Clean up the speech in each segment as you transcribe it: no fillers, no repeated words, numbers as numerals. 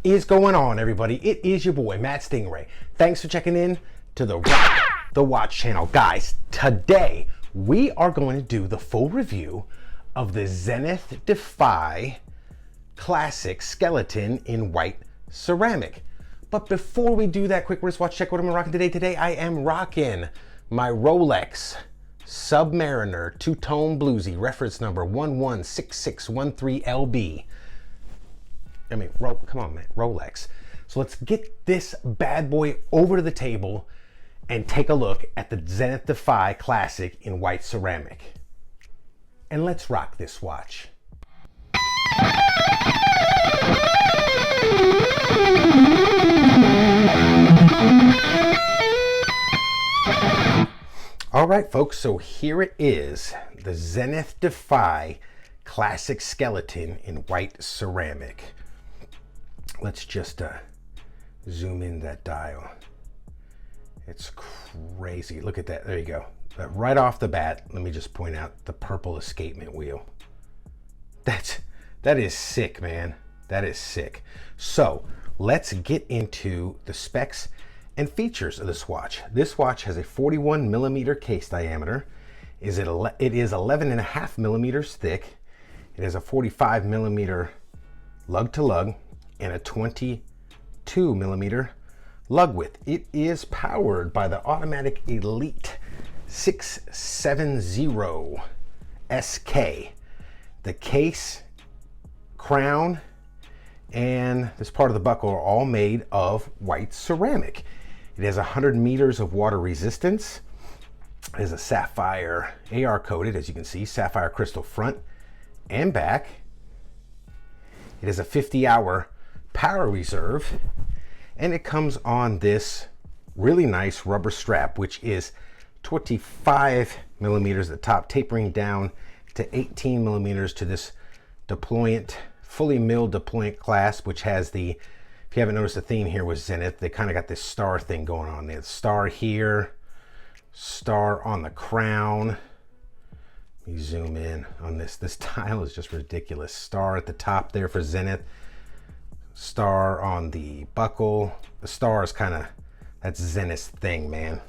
Is going on, everybody? It is your boy Matt Stingray. Thanks for checking in to the Watch channel. Guys, today we are going to do the full review of the Zenith Defy classic skeleton in white ceramic. But before we do that, quick wristwatch check. What am I rocking today? Today I am rocking my Rolex Submariner two-tone bluesy, reference number 116613LB. I mean, come on, man, Rolex. So let's get this bad boy over to the table and take a look at the Zenith Defy Classic in white ceramic. And let's rock this watch. All right, folks, so here it is, the Zenith Defy Classic Skeleton in white ceramic. Let's just zoom in that dial. It's crazy. Look at that. There you go. Right off the bat, let me just point out the purple escapement wheel. That is sick, man. That is sick. So let's get into the specs and features of this watch. This watch has a 41 millimeter case diameter. It is 11.5 millimeters thick. It has a 45 millimeter lug to lug and a 22 millimeter lug width. It is powered by the Automatic Elite 670 SK. The case, crown, and this part of the buckle are all made of white ceramic. It has 100 meters of water resistance. It is a sapphire AR coated, as you can see, sapphire crystal front and back. It is a 50-hour power reserve, and it comes on this really nice rubber strap, which is 25 millimeters at the top, tapering down to 18 millimeters to this deployant, fully milled deployant clasp, which has the, if you haven't noticed the theme here with Zenith, they kind of got this star thing going on. They have star here, star on the crown. Let me zoom in on this. This dial is just ridiculous. Star at the top there for Zenith. Star on the buckle. The star is kind of, that's Zenith's thing, man.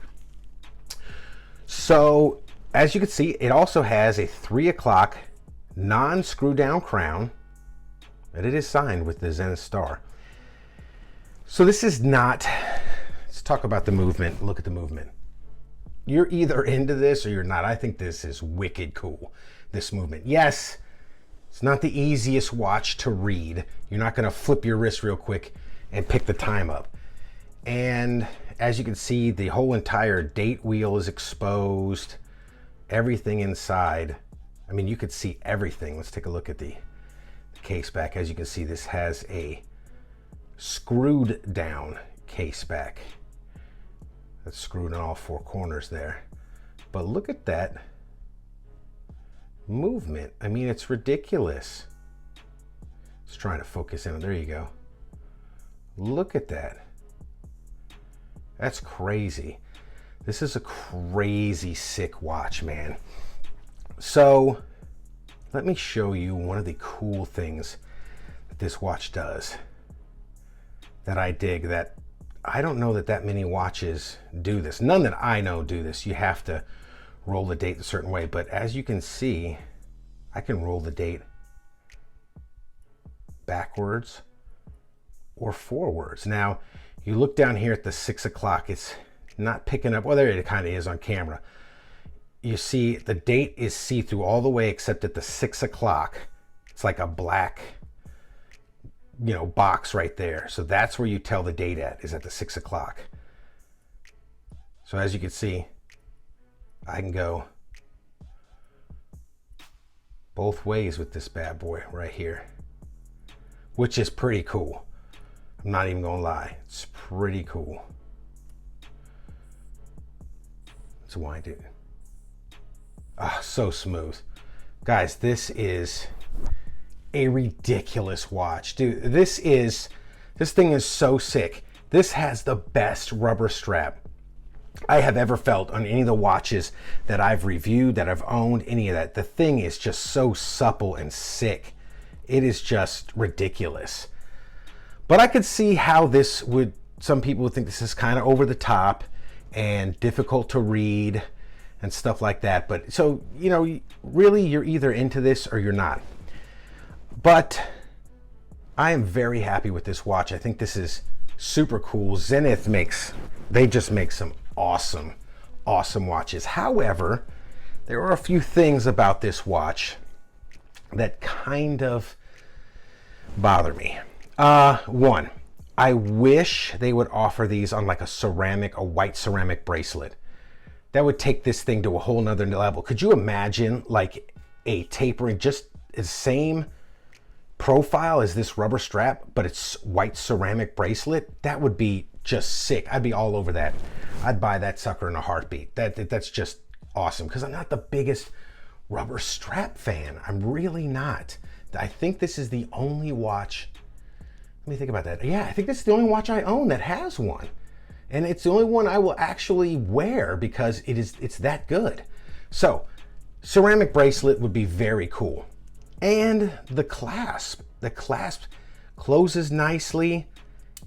So as you can see, it also has a 3 o'clock non-screw down crown, and it is signed with the Zenith star. So this is not, let's talk about the movement. Look at the movement. You're either into this or you're not. I think this is wicked cool, this movement. Yes, it's not the easiest watch to read. You're not going to flip your wrist real quick and pick the time up. And as you can see, the whole entire date wheel is exposed. Everything inside. I mean, you could see everything. Let's take a look at the case back. As you can see, this has a screwed down case back. That's screwed in all 4 corners there. But look at that movement. I mean, it's ridiculous. Just trying to focus in. There you go. Look at that. That's crazy. This is a crazy sick watch, man. So let me show you one of the cool things that this watch does that I dig, that I don't know that many watches do this. None that I know do this. You have to roll the date a certain way, but as you can see, I can roll the date backwards or forwards. Now, you look down here at the 6 o'clock, it's not picking up, well, there it kind of is on camera. You see the date is see-through all the way except at the 6 o'clock. It's like a black, you know, box right there. So that's where you tell the date at, is at the 6 o'clock. So as you can see, I can go both ways with this bad boy right here, which is pretty cool. I'm not even gonna lie, it's pretty cool. Let's wind it. Ah, so smooth. Guys, this is a ridiculous watch. Dude, this thing is so sick. This has the best rubber strap I have ever felt on any of the watches that I've reviewed, that I've owned, any of that. The thing is just so supple and sick. It is just ridiculous. But I could see how this would, some people would think this is kind of over the top and difficult to read and stuff like that. But so, you know, really you're either into this or you're not. But I am very happy with this watch. I think this is super cool. Zenith they just make some awesome watches. However, there are a few things about this watch that kind of bother me. One, I wish they would offer these on like a white ceramic bracelet. That would take this thing to a whole nother level. Could you imagine like a tapering, just the same profile as this rubber strap, but it's white ceramic bracelet? That would be just sick. I'd be all over that. I'd buy that sucker in a heartbeat. That's just awesome, because I'm not the biggest rubber strap fan. I'm really not. I think this is the only watch, let me think about that. Yeah, I think this is the only watch I own that has one. And it's the only one I will actually wear because it's that good. So, ceramic bracelet would be very cool. And the clasp closes nicely.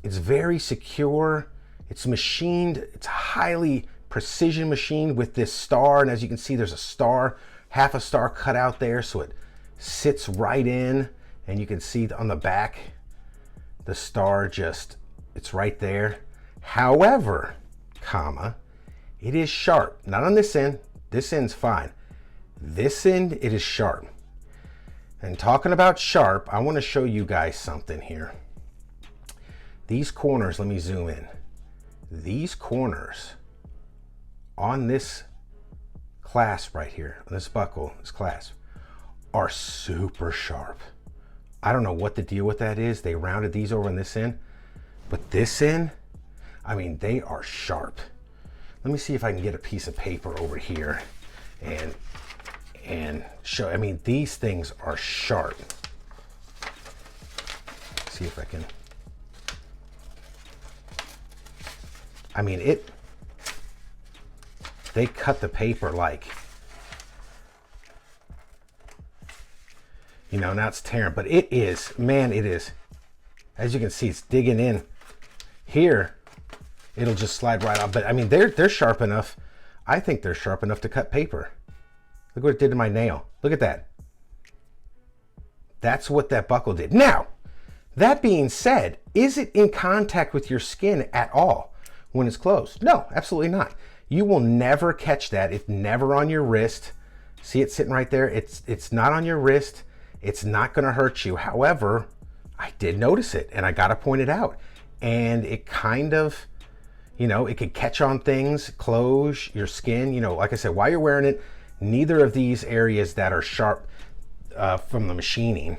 It's very secure. It's machined. It's highly precision machined with this star. And as you can see, there's a star, half a star cut out there. So it sits right in. And you can see on the back, the star it's right there. However, it is sharp. Not on this end. This end's fine. This end, it is sharp. And talking about sharp, I want to show you guys something here. These corners, let me zoom in. These corners on this clasp right here, on this buckle, this clasp, are super sharp. I don't know what the deal with that is. They rounded these over on this end, but this end, I mean, they are sharp. Let me see if I can get a piece of paper over here and show. I mean, these things are sharp. Let's see if I can. I mean, they cut the paper like, you know, now it's tearing, but it is, man, it is. As you can see, it's digging in. Here, it'll just slide right off. But I mean, they're sharp enough. I think they're sharp enough to cut paper. Look what it did to my nail. Look at that. That's what that buckle did. Now, that being said, is it in contact with your skin at all when it's closed? No, absolutely not. You will never catch that. It's never on your wrist. See it sitting right there? It's not on your wrist. It's not going to hurt you. However, I did notice it, and I got to point it out. And it kind of, you know, it could catch on things, close your skin. You know, like I said, while you're wearing it, neither of these areas that are sharp from the machining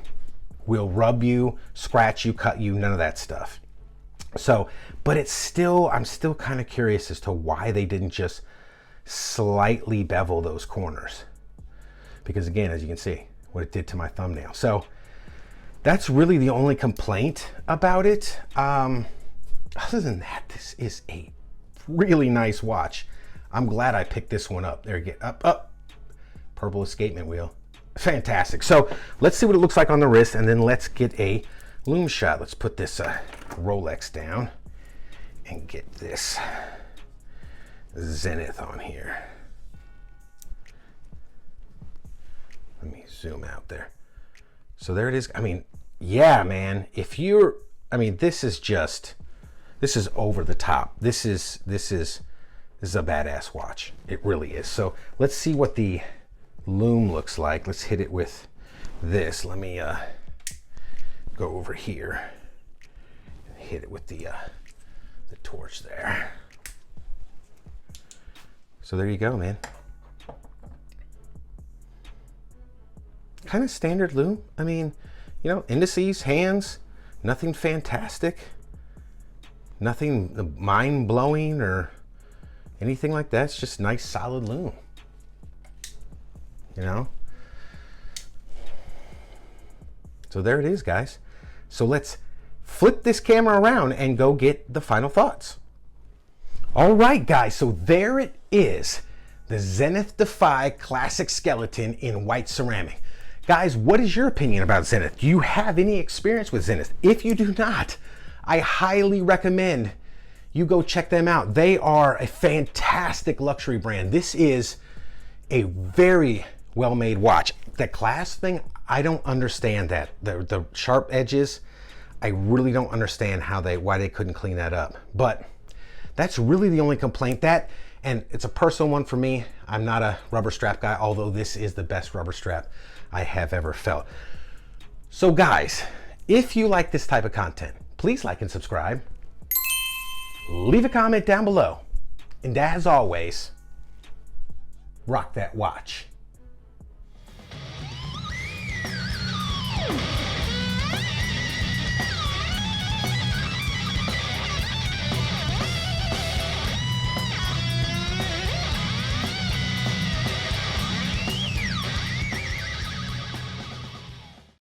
will rub you, scratch you, cut you, none of that stuff. So, but it's still, I'm still kind of curious as to why they didn't just slightly bevel those corners. Because again, as you can see, what it did to my thumbnail. So that's really the only complaint about it. Other than that, this is a really nice watch. I'm glad I picked this one up. There you get up. Purple escapement wheel. Fantastic. So let's see what it looks like on the wrist, and then let's get a Lume shot. Let's put this Rolex down and get this Zenith on here. Let me zoom out there. So there it is. I mean, yeah, man, if you're, I mean, this is over the top. This is a badass watch. It really is. So let's see what the Lume looks like. Let's hit it with this. Let me go over here and hit it with the torch there. So there you go, man. Kind of standard Lume. I mean, you know, indices, hands, nothing fantastic, nothing mind-blowing or anything like that. It's just nice, solid Lume. You know? So there it is, guys. So let's flip this camera around and go get the final thoughts. All right, guys, so there it is. The Zenith Defy Classic Skeleton in white ceramic. Guys, what is your opinion about Zenith? Do you have any experience with Zenith? If you do not, I highly recommend you go check them out. They are a fantastic luxury brand. This is a very well-made watch. The clasp thing, I don't understand that. The sharp edges, I really don't understand why they couldn't clean that up. But that's really the only complaint. That, and it's a personal one for me. I'm not a rubber strap guy, although this is the best rubber strap I have ever felt. So guys, if you like this type of content, please like and subscribe. Leave a comment down below. And as always, rock that watch.